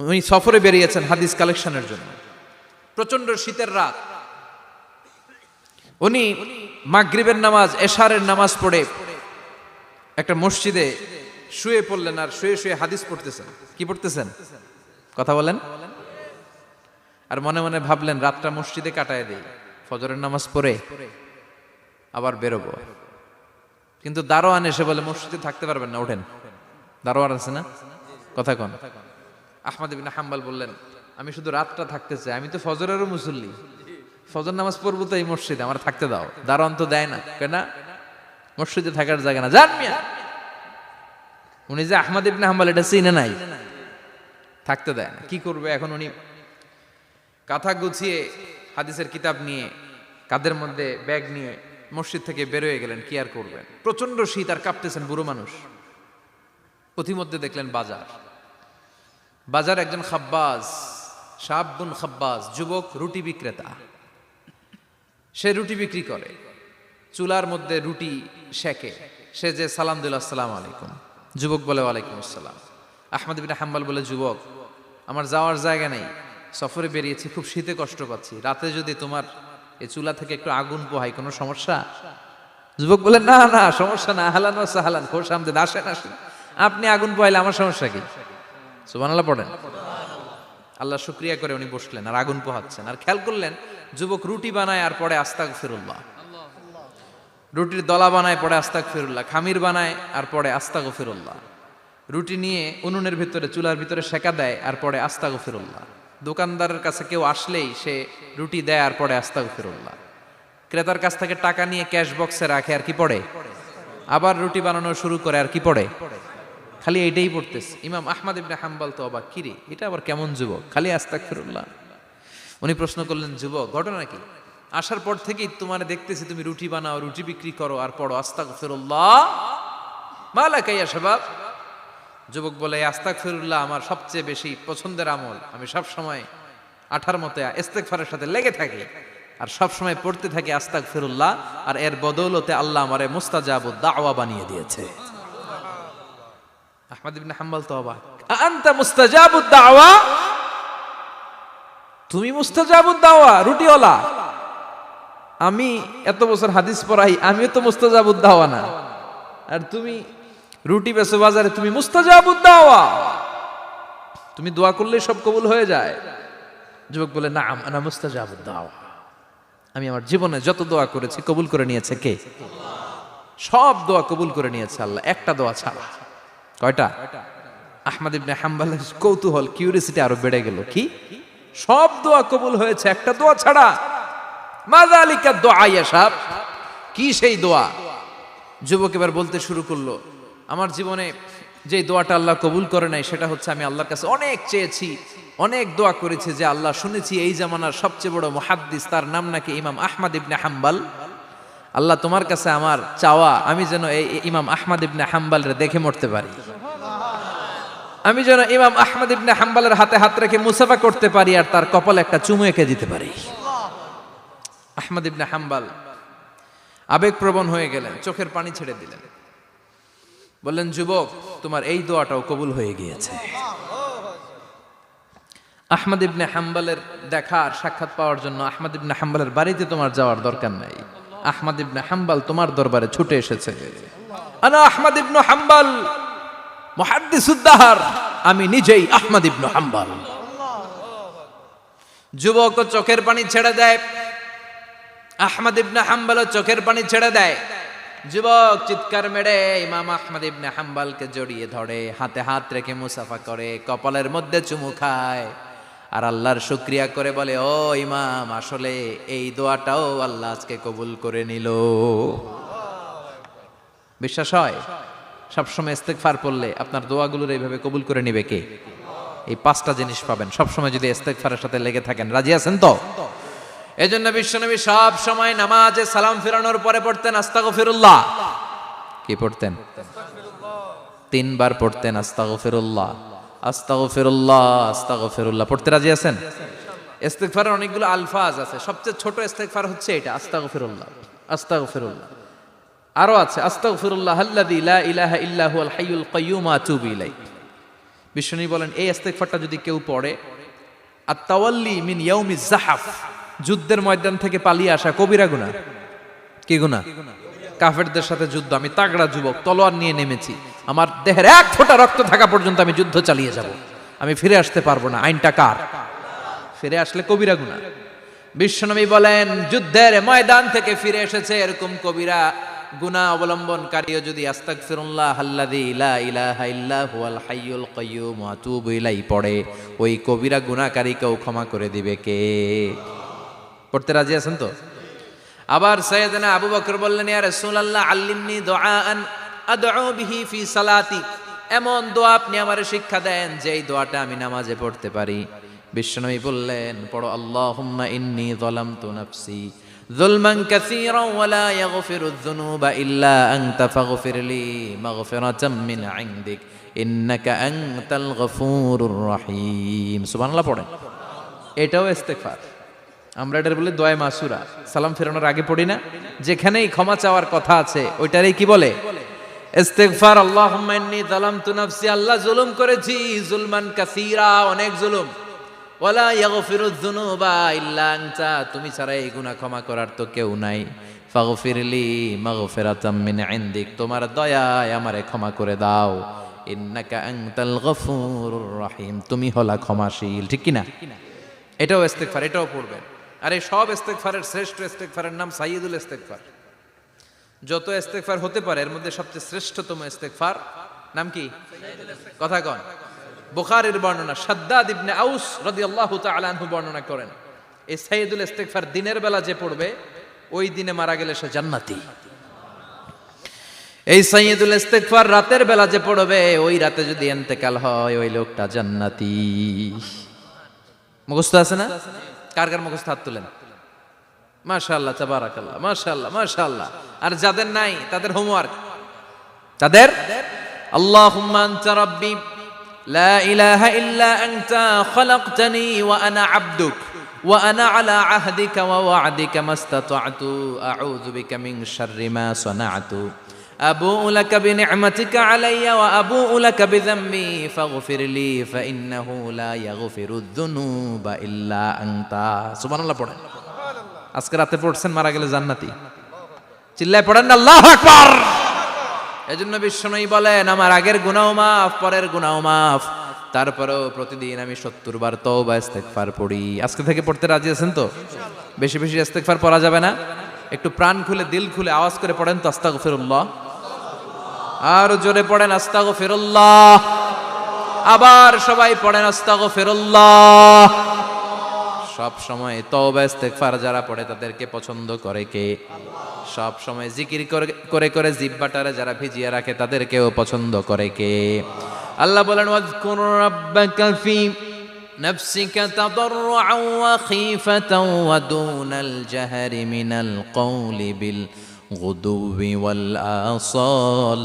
উনি সফরে বেরিয়েছেন হাদিস কালেকশনের জন্য। প্রচন্ড শীতের রাত, উনি মাগরিবের নামাজ, এশারের নামাজ পড়ে একটা মসজিদে শুয়ে পড়লেন, আর শুয়ে শুয়ে হাদিস পড়তেছেন। কি পড়তেছেন? কথা বলেন। আর মনে মনে ভাবলেন রাতটা মসজিদে কাটায় দেই, ফজরের নামাজ পড়ে আবার বেরোবো। কিন্তু দারোয়ান এসে বলে মসজিদে থাকতে পারবেন না, ওঠেন। দারোয়ান আছে না, কথা কন। আহমদ ইবনে হাম্বল বললেন আমি শুধু রাতটা থাকতে চাই, আমি তো ফজরেরও মুসল্লি, ফজর নামাজ পড়বো তো এই মসজিদে, আমার থাকতে দাও। দারোয়ান তো দেয় না, কেন? মসজিদে থাকার জায়গা না, যান মিয়া। উনি যে আহমদ ইবনে হাম্বল এটা চিনে নাই, থাকতে দেয় না। কি করবে এখন? উনি কাঁথা গুছিয়ে হাদিসের কিতাব নিয়ে কাঁধের মধ্যে ব্যাগ নিয়ে মসজিদ থেকে বেরোয় গেলেন। কি আর করবেন, প্রচন্ড শীত, আর কাঁপতেছেন, বুড়ো মানুষ। পথিমধ্যে দেখলেন বাজার, বাজার একজন খাব্বাজ, শাবুন খাব্বাজ, যুবক রুটি বিক্রেতা। সে রুটি বিক্রি করে, চুলার মধ্যে রুটি সেকে। সে যে সালাম দিল আসসালামু আলাইকুম, যুবক বলে ওয়ালাইকুম আসসালাম। আহমদ ইবনে হাম্বল বলে যুবক আমার যাওয়ার জায়গা নেই, সফরে বেরিয়েছি, খুব শীতে কষ্ট পাচ্ছি, রাতে যদি তোমার এই চুলা থেকে একটু আগুন পোহাই কোনো সমস্যা? যুবক বলে না না সমস্যা না, আহলান ওয়া সাহলান, খোশ আমদেদ, আসেন আসেন, আপনি আগুন পোহাইলে আমার সমস্যা কি? সুবহানাল্লাহ পড়েন। আল্লাহ শুকরিয়া করে উনি বসলেন আর আগুন পোহাচ্ছেন। আর খেয়াল করলেন যুবক রুটি বানায় আর পড়ে আস্তাগফিরুল্লাহ, রুটির দলা বানায় পড়ে আস্তাগফিরুল্লাহ, খামির বানায় আর পড়ে আস্তাগফিরুল্লাহ, রুটি নিয়ে উনুনের ভিতরে চুলার ভিতরে সেকা দেয় আর পড়ে আস্তাগফিরুল্লাহ। দোকানদারের কাছে কেউ আসলেই সে রুটি দেয় আর পড়ে আস্তাগফিরুল্লাহ। ক্রেতার কাছ থেকে টাকা নিয়ে ক্যাশ বক্সে রাখে আর কি পড়ে, আবার রুটি বানানো শুরু করে আর কি পড়ে, খালি এইটাই পড়তেছে। ইমাম আহমদ ইবনে হাম্বল তো অবাক, কিরে এটা আবার কেমন যুবক, খালি আস্তাগফিরুল্লাহ। উনি প্রশ্ন করলেন যুবক ঘটনা কি? আসার পর থেকেই তোমার দেখতেছি তুমি রুটি বানাও, রুটি বিক্রি করো আর পড়ো আস্তাগফিরুল্লাহ, মালাকা ইয়া শাবাব। যুবক বলে আস্তাগফিরুল্লাহ আমার সবচেয়ে বেশি পছন্দের আমল, আমি সব সময় আঠার মতো ইস্তেগফারের সাথে লেগে থাকি আর সব সময় পড়তে থাকি আস্তাগফিরুল্লাহ, আর এর বদৌলতে আল্লাহ আমারে মুস্তাজাবুদ দাওয়া বানিয়ে দিয়েছে। আহমদ ইবনে হাম্বল তো অবাক, আনতা মুস্তাজাবুদ দাওয়া, তুমি মুস্তাজাবুদ দাওয়া, রুটিওয়ালা। আমি এত বছর হাদিস পড়াই, আমিও তো মুস্তাজাবুদ দাওয়া না, আর তুমি রুটি বেচো বাজারে, তুমি মুস্তাজাবুদ দাওয়া, তুমি দোয়া করলে সব কবুল হয়ে যায়। যুবক বলে না আনা মুস্তাজাবুদ দাওয়া, আমি আমার জীবনে যত দোয়া করেছি কবুল করে নিয়েছে কে? সব দোয়া কবুল করে নিয়েছে আল্লাহ, একটা দোয়া ছাড়া। কয়টা? আহমদ ইবনে হাম্বলের কৌতূহল, কিউরিসিটি আরো বেড়ে গেল। কি? সব দোয়া কবুল হয়েছে, একটা দোয়া ছাড়া। মাযালিকা দুআ ইয়া শাব, কি সেই দোয়া? যুবক এবার বলতে শুরু করলো আমার জীবনে যে দোয়াটা আল্লাহ কবুল করে নাই সেটা হচ্ছে আমি আল্লাহর কাছে অনেক চেয়েছি, অনেক দোয়া করেছি যে আল্লাহ শুনেছি এই জামানার সবচেয়ে বড় মুহাদ্দিস, তার নাম নাকি ইমাম আহমদ ইবনে হাম্বল। আল্লাহ তোমার কাছে আমার চাওয়া আমি যেন এই ইমাম আহমদ ইবনে হাম্বলরে দেখে মরতে পারি, আমি যেন ইমাম আহমদ ইবনে হাম্বলের হাতে হাত রেখে মুসাফা করতে পারি আর তার কপালে একটা চুমু এঁকে দিতে পারি। আহমদ ইবনে হাম্বল আবেগপ্রবণ হয়ে গেলেন, চোখের পানি ছেড়ে দিলেন, বললেন যুবক তোমার এই দোয়াটাও কবুল হয়ে গিয়েছে। আহমদ ইবনে হাম্বলের দেখা আর সাক্ষাৎ পাওয়ার জন্য আহমদ ইবনে হাম্বলের বাড়িতে তোমার যাওয়ার দরকার নাই, আহমদ ইবনে হাম্বল তোমার দরবারে ছুটে এসেছে। আনা আহমদ ইবনে হাম্বল মুহাদ্দিসুদ দাহর, আমি নিজেই আহমদ ইবনে হাম্বল। যুবক চোখের পানি ছেড়ে দেয়, আহমদ ইবনে হাম্বল চোখের পানি ছেড়ে দেয়। যুবক চিৎকার মেরে ইমাম আহমদ ইবনে হাম্বলকে জড়িয়ে ধরে, হাতে হাত রেখে মুসাফা করে, কপালের মধ্যে চুমু খায় আর আল্লাহর শুকরিয়া করে বলে ও ইমাম আসলে এই দোয়াটাও আল্লাহ আজকে কবুল করে নিল। বিশ্বাস হয় সবসময় ইস্তেগফার পড়লে আপনার দোয়াগুলোর এইভাবে কবুল করে নিবে কে? এই পাঁচটা জিনিস পাবেন সবসময় যদি ইস্তেগফারের সাথে লেগে থাকেন। রাজি আছেন তো? এজন্য বিশ্বনবী সব সময় নামাজে সালাম ফিরানোর পরে পড়তেন আস্তাগফিরুল্লাহ। কি পড়তেন? তিনবার পড়তেন আস্তাগফিরুল্লাহ, আস্তাগফিরুল্লাহ, আস্তাগফিরুল্লাহ। পড়তে রাজি আছেন? ইস্তেগফারের অনেকগুলো আলফাজ আছে, সবচেয়ে ছোট ইস্তেগফার হচ্ছে এটা আস্তাগফিরুল্লাহ, আস্তাগফিরুল্লাহ। আরো আছে আস্তাগফিরুল্লাহ আল্লাযী লা ইলাহা ইল্লা হুয়াল হাইয়ুল কাইয়্যুম আতুবু ইলাইহি। বিশ্বনবী বলেন এই ইস্তেগফারটা যদি কেউ পড়ে, আত-তাওয়াল্লি মিন ইয়াউমিজ জাহাফ, যুদ্ধের ময়দান থেকে পালিয়ে আসা কবিরা গুনাহ। কি গুনাহ? কাফেরদের সাথে যুদ্ধ, আমি তাগড়া যুবক, তলোয়ার নিয়ে নেমেছি, আমার দেহের এক ফোঁটা রক্ত থাকা পর্যন্ত আমি যুদ্ধ চালিয়ে যাব, আমি ফিরে আসতে পারবো না, আইনটা কার? ফিরে আসলে কবিরা গুনাহ। বিশ্বনবী বলেন যুদ্ধের ময়দান থেকে ফিরে এসেছে এরকম কবিরা গুনাহ অবলম্বনকারীও যদি আস্তাগফিরুল্লাহ আল্লাযী লা ইলাহা ইল্লা হুয়াল হাইয়ুল কাইয়্যুম ওয়া আতুবু ইলাইহি পড়ে, ওই কবিরা গুনাহকারীকেও ক্ষমা করে দিবে কে? পড়তে রাজি আছেন তো? আবার সাইয়েদনা আবু বকর বললেন, ইয়া রাসূলুল্লাহ আল্লিমনি দুআআন আদউ বিহি ফি সালাতি, এমন দোয়া আপনি আমারে শিক্ষা দেন যে এই দোয়াটা আমি নামাজে পড়তে পারি। বিশ্বনবী বললেন, পড়ো আল্লাহুম্মা ইন্নী যালামতু নাফসি যুলমান কাসীরান ওয়া লা ইয়াগফিরুয যুনুবা ইল্লা আনতা ফাগফিরলি মাগফিরাতাম মিন ইনদিক ইন্নাকা আনতাল গফুরুর রহিম। সুবহানাল্লাহ পড়েন। এটাও ইস্তেগফার। আমরা এটার বলে দোয়া মাসুরা, সালাম ফেরানোর আগে পড়ি না? যেখানেই ক্ষমা চাওয়ার কথা আছে ওইটারই কি বলে? ইস্তেগফার। আল্লাহুম্মা ইন্নী যালামতু নাফসি, আল্লাহ জুলুম করেছি, যুলমান কাসীরা, অনেক জুলুম, ওয়ালা ইয়াগফিরুয যুনুবা ইল্লা আনতা, তুমি ছাড়া এই গুনাহ ক্ষমা করার তো কেউ নাই। ফাগফিরলি মাগফিরাতাম মিন ইনদিক, তোমার দয়ায় আমারে ক্ষমা করে দাও। ইন্নাকা আনতাল গফুরুর রহিম, তুমি হলা ক্ষমাশীল। ঠিক কি না? এটাও ইস্তেগফার, এটাও পড়বেন। আর এই সব ইস্তেগফারের শ্রেষ্ঠ ইস্তেগফারের নাম সাইয়্যিদুল ইস্তেগফার। যত ইস্তেগফার হতে পারে এর মধ্যে সবচেয়ে শ্রেষ্ঠতম ইস্তেগফার নাম কি? কথা কন। বুখারীর বর্ণনা, শাদ্দাদ ইবনে আউস রাদিয়াল্লাহু তাআলা আনহু বর্ণনা করেন, এই সাইয়্যিদুল ইস্তেগফার দিনের বেলা যে পড়বে ওই দিনে মারা গেলে সে জান্নাতি। এই সাইয়্যিদুল ইস্তেগফার রাতের বেলা যে পড়বে ওই রাতে যদি ইন্তেকাল হয় ওই লোকটা জান্নাতি। মুখস্থ আছে না? কার কার মুখস্থ হাত তুলেন। মাশাআল্লাহ, তাবারাকাল্লাহ, মাশাআল্লাহ, মাশাআল্লাহ। আর যাদের নাই তাদের হোমওয়ার্ক, তাদের আল্লাহুম্মা আনতা রাব্বি লা ইলাহা ইল্লা আনতা খালাকতানি ওয়া আনা আবদুক ওয়া আনা আলা আহদিকা ওয়া ওয়া'দিকা মাস্তাতা'তু আউযু বিকা মিন শাররি মা সানা'তু আবুউ লাকা বিনি'মাতিকা আলাইয়া ওয়া আবুউ লাকা বিযামবি ফাগফিরলি ফাইন্নাহু লা ইয়াগফিরুয যুনুবা ইল্লা আনতা। সুবহানাল্লাহ পড়েন। আজকে রাতে পড়ছেন, মারা গেলে জান্নাতি। চিল্লায় পড়েন না আল্লাহু আকবার। এজন্য বিশ্বনবী বলেন আমার আগের গুনাহও মাফ, পরের গুনাহও মাফ, তারপরেও প্রতিদিন আমি 70 বার তওবা ইস্তেগফার পড়ি। আজকে থেকে পড়তে রাজি আছেন তো? বেশি বেশি ইস্তেগফার পড়া যাবে না? একটু প্রাণ খুলে দিল খুলে আওয়াজ করে পড়েন তো আস্তাগফিরুল্লাহ। আর জোরে পড়েন আস্তাগফিরুল্লাহ। আবার সবাই পড়েন আস্তাগফিরুল্লাহ। সব সময় তওবা ইস্তেগফার যারা পড়ে তাদেরকে পছন্দ করে কে? সব সময় জিকির করে করে জিহ্বাটারে যারা ভিজিয়ে রাখে তাদেরকেও পছন্দ করে কে? আল্লাহ বলেন ওয়াজকুর রাব্বাকা ফি নাফসিকা তাদাররুআন ওয়া খীফাতান ওয়া দুনাল জাহরি মিনাল কওলি বিল গুদুবি ওয়াল আসাল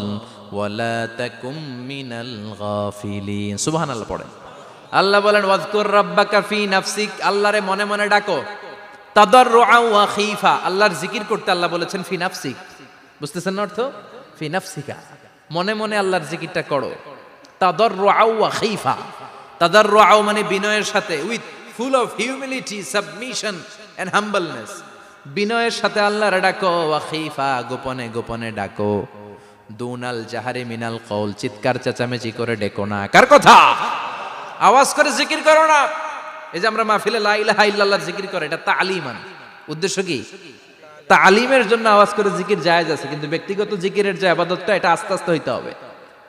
ওয়া লা তাকুম মিনাল গাফিলিন। সুবহানাল্লাহ পড়েন। আল্লাহ বলেন ওয়াজকুর রাব্বাকা ফি নাফসিক, আল্লাহরে মনে মনে ডাকো। তাদাররুআন ওয়া খীফা, আল্লাহর জিকির করতে আল্লাহ বলেছেন ফি নাফসিক। বুঝতেছেন না অর্থ? ফি নাফসিকা, মনে মনে আল্লাহর জিকিরটা করো। তাদাররুআন ওয়া খীফা, তাদাররুআন মানে বিনয়ের সাথে, with full of humility, submission and humbleness, বিনয়ের সাথে আল্লাহরে ডাকো। ওয়া খীফা, গোপনে গোপনে ডাকো। দুনাল জাহারি মিনাল কওল, চিৎকার চেঁচামেচি করে ডেকো না। কার কথা? আওয়াজ করে জিকির করো না। এই যে আমরা মাহফিলে লা ইলাহা ইল্লাল্লাহর জিকির করে, এটা তালিমান। উদ্দেশ্য কি? তালিমের জন্য আওয়াজ করে জিকির জায়েজ আছে, কিন্তু ব্যক্তিগত জিকিরের যে ইবাদতটা এটা আস্তে আস্তে হইতে হবে,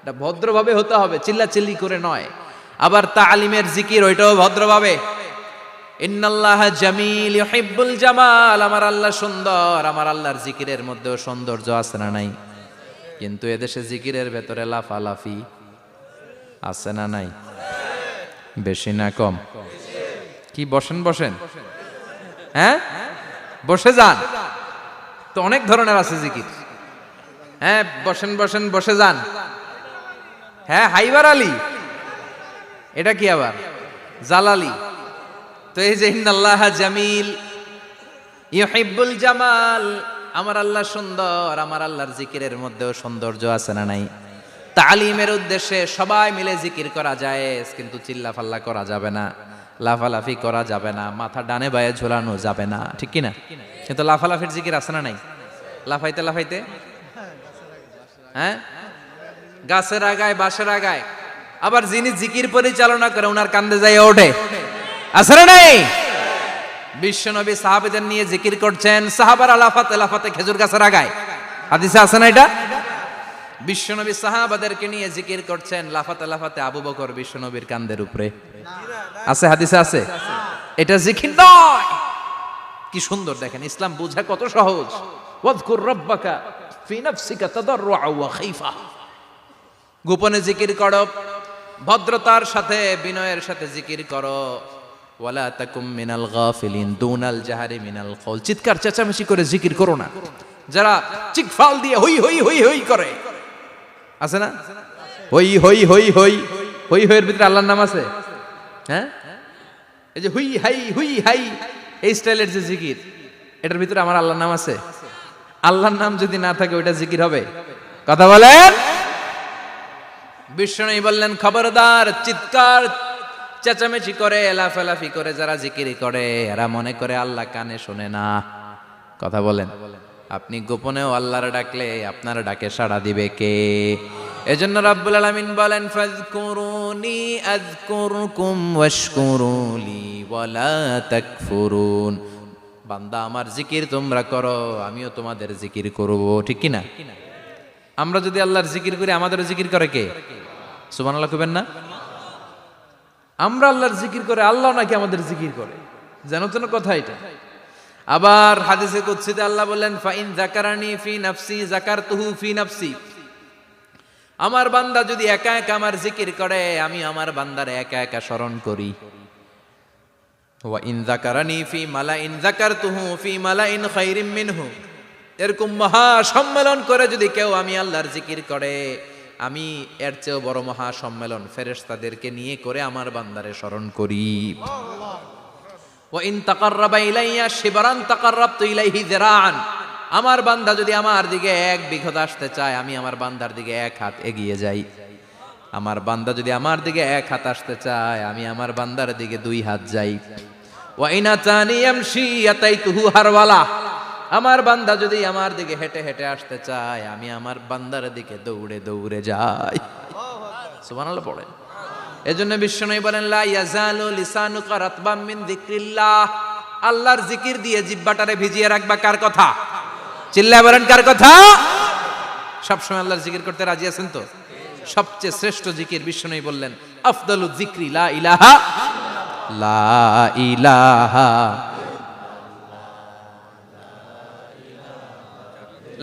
এটা ভদ্রভাবে হতে হবে, চিল্লাচিল্লি করে নয়। আবার তালিমের জিকির ওইটাও ভদ্রভাবে। ইন্নাল্লাহা জামিল ইউহিব্বুল জামাল, আমার আল্লাহ সুন্দর, আমার আল্লাহর জিকিরের মধ্যেও সৌন্দর্য আছে না নাই? কিন্তু এদেশে জিকিরের ভেতরে লাফালাফি আছে না নাই? বেশি না কম? কি বসেন বসেন, হ্যাঁ বসে যান তো, অনেক ধরনের আছে জিকির। হ্যাঁ বসেন বসেন, বসে যান। হ্যাঁ হাইবার আলী, এটা কি আবার জালালি? তো এই যে ইন্নাল্লাহা জামিল ইউহিব্বুল জামাল, আমার আল্লাহ সুন্দর, আমার আল্লাহর জিকিরের মধ্যেও সৌন্দর্য আছে না নাই? তালিমের উদ্দেশ্যে সবাই মিলে জিকির করা যায়, কিন্তু চিল্লাফাল্লা করা যাবে না, লাফালাফি করা যাবে না, মাথা ডানে বায়ে ঝোলানো যাবে না, ঠিক কি না? কিন্তু লাফালাফির জিকির আছে না নাই? লাফাইতে লাফাইতে, হ্যাঁ, গাছের আগায় বাঁশের আগায়, আবার যিনি জিকির পরিচালনা করে ওনার কান্দে যাই ওঠে, আছে না নাই? বিশ্বনবী সাহাবীদের নিয়ে জিকির করছেন, সাহাবারা লাফাতে লাফাতে খেজুর গাছের আগায়, হাদিসে আছে না এটা? বিশ্বনবী সাহাবাদেরকে নিয়ে জিকির করছেন, লাফাতে লাফাতে আবু বকর বিশ্বনবীর কান্দের উপরে, আছে হাদিসে আছে? এটা জিকির নয়। কি সুন্দর দেখেন, ইসলাম বুঝা কত সহজ। ওয়াজকুর রাব্বাকা ফি নাফসিকা তাদাররুআ ওয়া খাইফা, গোপনে জিকির করো, ভদ্রতার সাথে বিনয়ের সাথে জিকির করো। ওয়ালা তাকুম মিনাল গাফিলিন দুনাল জাহারি মিনাল কওল, চিৎকার চেঁচামেচি করে জিকির করো না। যারা চিকফাল দিয়ে হই হই হই হই করে, আছে না? হই হই হই হই হই হইয়ের ভিতরে আল্লাহর নাম আছে, হ্যাঁ? এই যে হুই হাই হুই হাই এই স্টাইলের যে জিকির, এটার ভিতরে আমার আল্লাহর নাম আছে? আল্লাহর নাম যদি না থাকে ওইটা জিকির হবে? কথা বলেন। বিষ্ণু বললেন, খবরদার, চিৎকার চেঁচামেচি করে লাফালাফি করে যারা জিকির করে এরা মনে করে আল্লাহ কানে শোনে না। কথা বলেন। আপনি গোপনেও আল্লাহর ডাকলে আপনার ডাকে সাড়া দিবে কে? এজন্য রাব্বুল আলামিন বলেন, ফাযকুরুনি আযকুরকুম ওয়াশকুরুলি ওয়ালা তাকফুরুন। বান্দা আমার জিকির তোমরা করো, আমিও তোমাদের জিকির করব, ঠিক কি না? আমরা যদি আল্লাহর জিকির করি আমাদেরও জিকির করে কে? সুবহানাল্লাহ কইবেন না? আমরা আল্লাহর জিকির করে, আল্লাহ নাকি আমাদের জিকির করে, জানো তো না কথা এটা? আবার হাদিসে কুদসিতে আল্লাহ বলেন, ফাইন যাকারানি ফি নাফসি যাকারতুহু ফি নাফসি। আমার বান্দা যদি একা একা আমার জিকির করে, আমি আমার বান্দারে একা একা স্মরণ করি। ওয়া ইন যাকারানি ফি মালাইন যাকারতুহু ফি মালাইন খায়রিম মিনহু। এরকম মহা সম্মেলন করে যদি কেউ আমি আল্লাহর জিকির করে, আমি এর চেয়েও বড় মহা সম্মেলন ফেরেশতাদেরকে নিয়ে করে আমার বান্দারে স্মরণ করি। ওয়া ইন তাকাররাবা ইলাইয়া শিবরান তাকাররাবতু ইলাইহি যিরাআন। আমার বান্দা যদি আমার দিকে এক বিঘত আসতে চায়, আমি আমার বান্দার দিকে এক হাত এগিয়ে যাই। আমার বান্দা যদি আমার দিকে এক হাত আসতে চায়, আমি আমার বান্দার দিকে দুই হাত যাই। ওয়া ইন আতানি ইয়ামশি আতাইতুহু হারওয়ালা। আমার বান্দা যদি আমার দিকে হেঁটে হেঁটে আসতে চায়, আমি আমার বান্দার দিকে দৌড়ে দৌড়ে যাই। সুবহানাল্লাহ পড়েন। এজন্য বিশ্বনবী বলেন, লা ইয়াজালু লিসানুকা রাতবাম মিন যিকরিল্লাহ। আল্লাহর জিকির দিয়ে জিহ্বাটারে ভিজিয়ে রাখবা। কার কথা? চিল্লায় বলেন, কার কথা? সবসময় আল্লাহর জিকির করতে রাজি আছেন তো? সবচেয়ে শ্রেষ্ঠ জিকির বিশ্বনবী বললেন, আফদালু যিকরি লা ইলাহা লা ইলাহা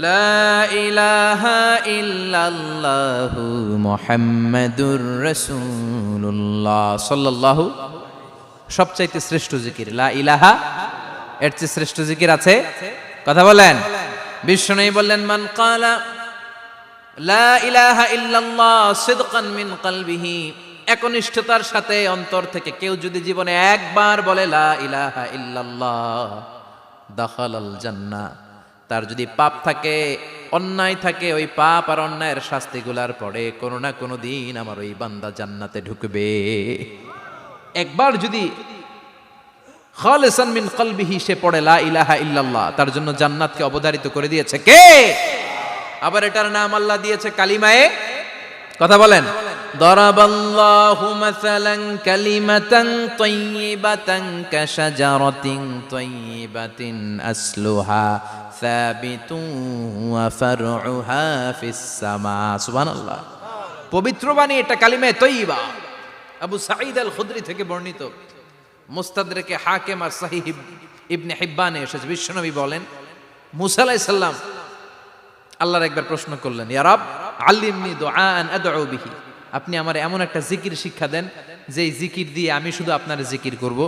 লা ইলাহা ইল্লাল্লাহু মুহাম্মাদুর রাসূলুল্লাহ সাল্লাল্লাহু। সবচাইতে শ্রেষ্ঠ জিকির লা ইলাহা, এর চেয়ে শ্রেষ্ঠ জিকির আছে? কথা বলেন। বিশ্বনবী বললেন, মান ক্বালা লা ইলাহা ইল্লাল্লাহ সিদকান মিন কলবিহি, একনিষ্ঠতার সাথে অন্তর থেকে কেউ যদি জীবনে একবার বলে লা ইলাহা ইল্লাল্লাহ, দাখালাল জান্নাহ। তার যদি পাপ থাকে, অন্যায় থাকে, ওই পাপ আর অন্যায়ের শাস্তিগুলার পরে কোনো না কোনো দিন আমার ওই বান্দা জান্নাতে ঢুকবে। একবার যদি খালিসান মিন কলবিহি সে পড়ে লা ইলাহা ইল্লাল্লাহ, তার জন্য জান্নাতকে অবধারিত করে দিয়েছে কে? আবার এটার নাম আল্লাহ দিয়েছে কালিমায়ে। কথা বলেন। দরাবাল্লাহু মাসালান কালিমাতান তাইয়িবাতান কাশাজারাতিন তাইয়িবাতিন আসলুহা সাবিতুন ওয়া ফারউহা ফিস সামা। সুবহানাল্লাহ। পবিত্র বাণী এটা কালিমায়ে তাইয়িবা। আবু সাঈদ আল খুদরি থেকে বর্ণিত, মুস্তাদরেকে হাকিম আর সহিহ ইবনে হিব্বানে এসেছে। বিশ্বনবী বলেন, মুসা আলাইহিস সালাম আল্লাহর একবার প্রশ্ন করলেন, ইয়া রাব আল্লিমনি দুআআন আদউ বিহি। আপনি আমার এমন একটা জিকির শিক্ষা দেন যে জিকির দিয়ে আমি শুধু আপনার জিকির করব,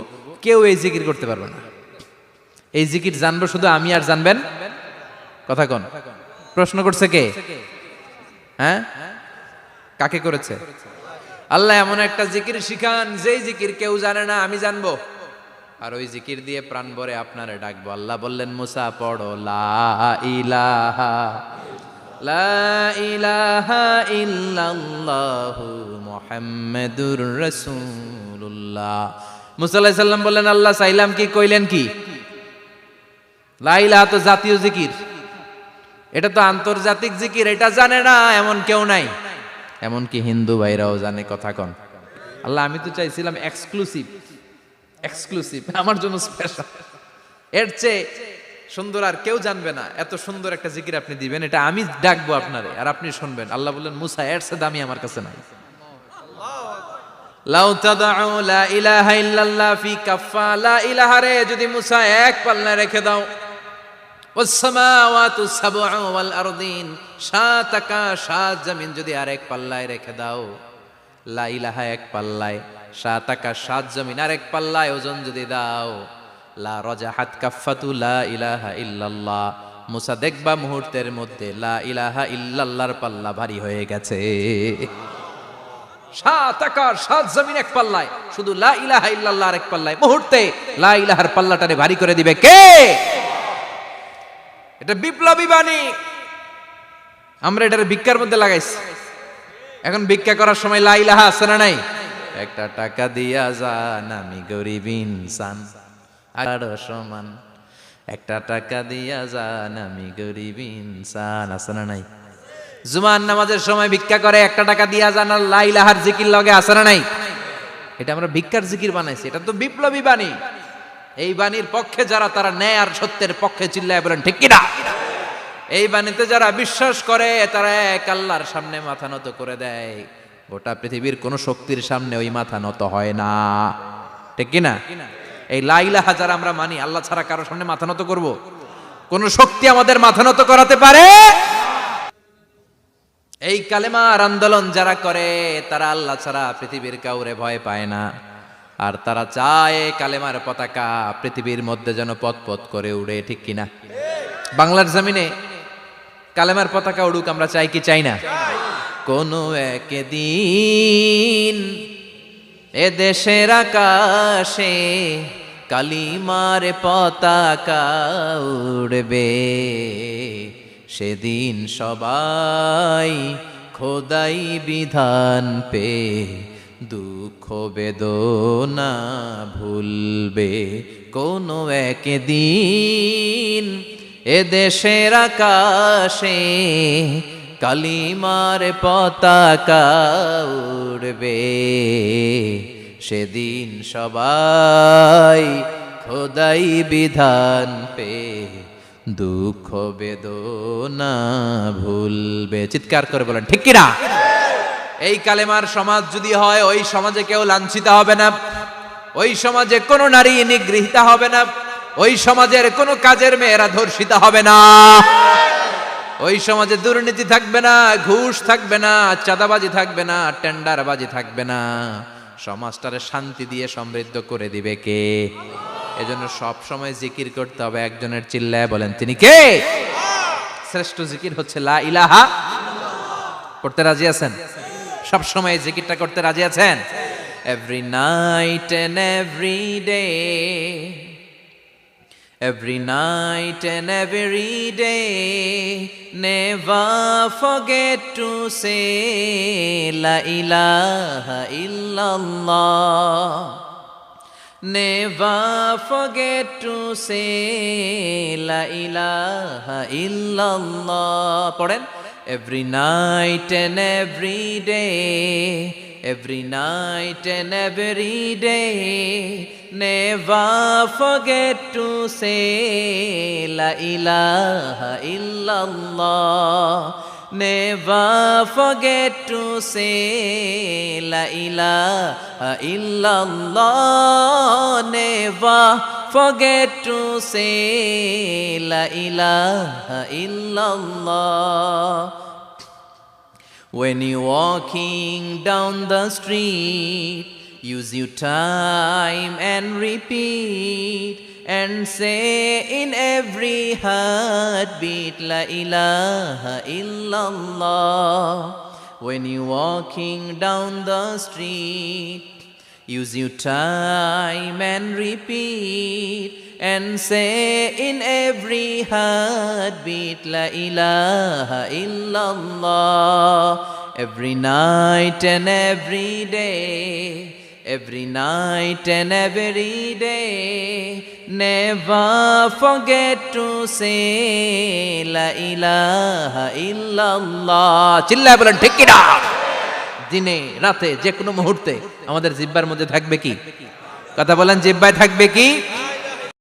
কেউ এই জিকির করতে পারবে না। এই জিকির জানবো শুধু আমি, আর জানবেন। কথা কোন? প্রশ্ন করছে কে? হ্যাঁ, কাকে করেছে? আল্লাহ এমন একটা জিকির শিখান যেই জিকির কেউ জানে না, আমি জানবো, আর ওই জিকির দিয়ে প্রাণ ভরে আপনারে ডাকবো। আল্লাহ বললেন, মুসা পড়ো লা ইলাহা লা ইলাহা ইল্লাল্লাহু মুহাম্মাদুর রাসূলুল্লাহ। মুসা আলাইহিস সালাম বললেন, আল্লাহ চাইলাম কি, কইলেন কি? লা ইলাহা তো জাতীয় জিকির, এটা তো আন্তর্জাতিক জিকির, এটা জানে না এমন কেউ নাই। এমনকি হিন্দু ভাইরাও জানে। কথা কন। আল্লাহ আমি তো চাইছিলাম এক্সক্লুসিভ আমার জন্য স্পেশাল, এর চেয়ে সুন্দর আর কেউ জানবে না। এত সুন্দর একটা জিকির আপনি দিবেন, এটা আমি ডাকবো আপনারে আর আপনি শুনবেন। আল্লাহ বললেন, মুসা এর চেয়ে দামি আমার কাছে নাই। লাউ তাদউ লা ইলাহা ইল্লাল্লাহ ফি কাফা, লা ইলাহা রে যদি মুসা এক পাল্লায় রেখে দাও, ওয়াস সামাওয়াতু সাবউ ওয়াল আরদিন, সাত আকাশ সাত জমিন যদি আরেক পাল্লায় রেখে দাও, লা ইলাহা এক পাল্লায়, সাত আকাশ সাত জমিন আরেক পাল্লায় ওজন যদি দাও, লা রাজাহাত কাফাতু লা ইলাহা ইল্লাল্লাহ, মুসা দেখবা মুহূর্তের মধ্যে লা ইলাহা ইল্লাল্লাহর পাল্লা ভারী হয়ে গেছে। সাত আকাশ সাত জমিন এক পাল্লায়, শুধু লা ইলাহা ইল্লাল্লাহ আরেক পাল্লায়, মুহূর্তে লা ইলাহার পাল্লাটারে ভারী করে দিবে কে? এটা বিপ্লবী বাণী। আমরা এটার ভিক্ষার মধ্যে লাগাইছি। এখন ভিক্ষা করার সময় লা ইলাহা আছে না নাই? একটা টাকা দিয়া যান, আমি গরিব ইনসান আর সমান, একটা টাকা দিয়া যান, আমি গরিব ইনসান, আছে না নাই? জুমার নামাজের সময় ভিক্ষা করে, একটা টাকা দিয়া যান, আর লা ইলাহার জিকির লগে, আছে না নাই? এটা আমরা ভিক্ষার জিকির বানাইছি। এটা তো বিপ্লবী বাণী। এই বাণীর পক্ষে যারা, তারা ন্যায় আর সত্যের পক্ষে চিল্লায় বলেন ঠিক কিনা? এই বাণীতে যারা বিশ্বাস করে, তারা এক আল্লাহর সামনে মাথা নত করে দেয়। গোটা পৃথিবীর কোন শক্তির সামনে ওই মাথা নত হয় না, ঠিক কিনা? এই লা ইলাহা যারা আমরা মানি, আল্লাহ ছাড়া কারো সামনে মাথা নত করব? কোন শক্তি আমাদের মাথা নত করাতে পারে? এই কালেমার আন্দোলন যারা করে, তারা আল্লাহ ছাড়া পৃথিবীর কাউরে ভয় পায় না। আর তারা চায় কালেমার পতাকা পৃথিবীর মধ্যে যেন পথ করে উড়ে, ঠিক কিনা? বাংলার জমিনে কালেমার পতাকা উড়ুক, আমরা চাই কি চাই না? কোনো একদিন এ দেশের আকাশে কালিমার পতাকা উড়বে, সেদিন সবাই খোদাই বিধান পে দুঃখ বেদনা ভুলবে। কোনো একদিন এ দেশের আকাশে কালিমার পতাকা উড়বে, সেদিন সবাই খোদাই বিধান পে দুঃখ বেদনা ভুলবে। চিৎকার করে বলেন ঠিক কিনা? এই কালেমার সমাজ যদি হয়, ওই সমাজে কেউ লাঞ্ছিত হবে না, ওই সমাজে কোনো নারী নিগৃহীতা হবে না, ওই সমাজের কোনো কাজের মেয়েরা ধর্ষিত হবে না, ওই সমাজে দুর্নীতি থাকবে না, ঘুষ থাকবে না, চাঁদাবাজি থাকবে না, টেন্ডারবাজি থাকবে না। সমাজটারে শান্তি দিয়ে সমৃদ্ধ করে দিবে কে? এজন্য সব সময় জিকির করতে হবে একজনের, চিল্লায় বলেন তিনি কে? শ্রেষ্ঠ জিকির হচ্ছে লা ইলাহা। করতে রাজি আছেন? সব সময় জিকিরটা করতে রাজি আছেন? Every night and every day, every night and every day, never forget to say la ilaha illallah, never forget to say la ilaha illallah. পড়েন, every night and every day, every night and every day, never forget to say la ilaha illallah, never forget to say la ilaha illallah, never forget to say la ilaha illallah. When you're walking down the street, use your time and repeat, and say in every heartbeat la ilaha illallah. When you're walking down the street, Use your time and repeat and say in every heartbeat La ilaha illallah. Every night and every day, every night and every day, never forget to say La ilaha illallah. চিল্লায় বলেন ঠিক কিনা? দিনে রাতে যে কোনো মুহূর্তে আমাদের জিহ্বার মধ্যে থাকবে কি? কথা বলেন, জিহ্বায় থাকবে কি?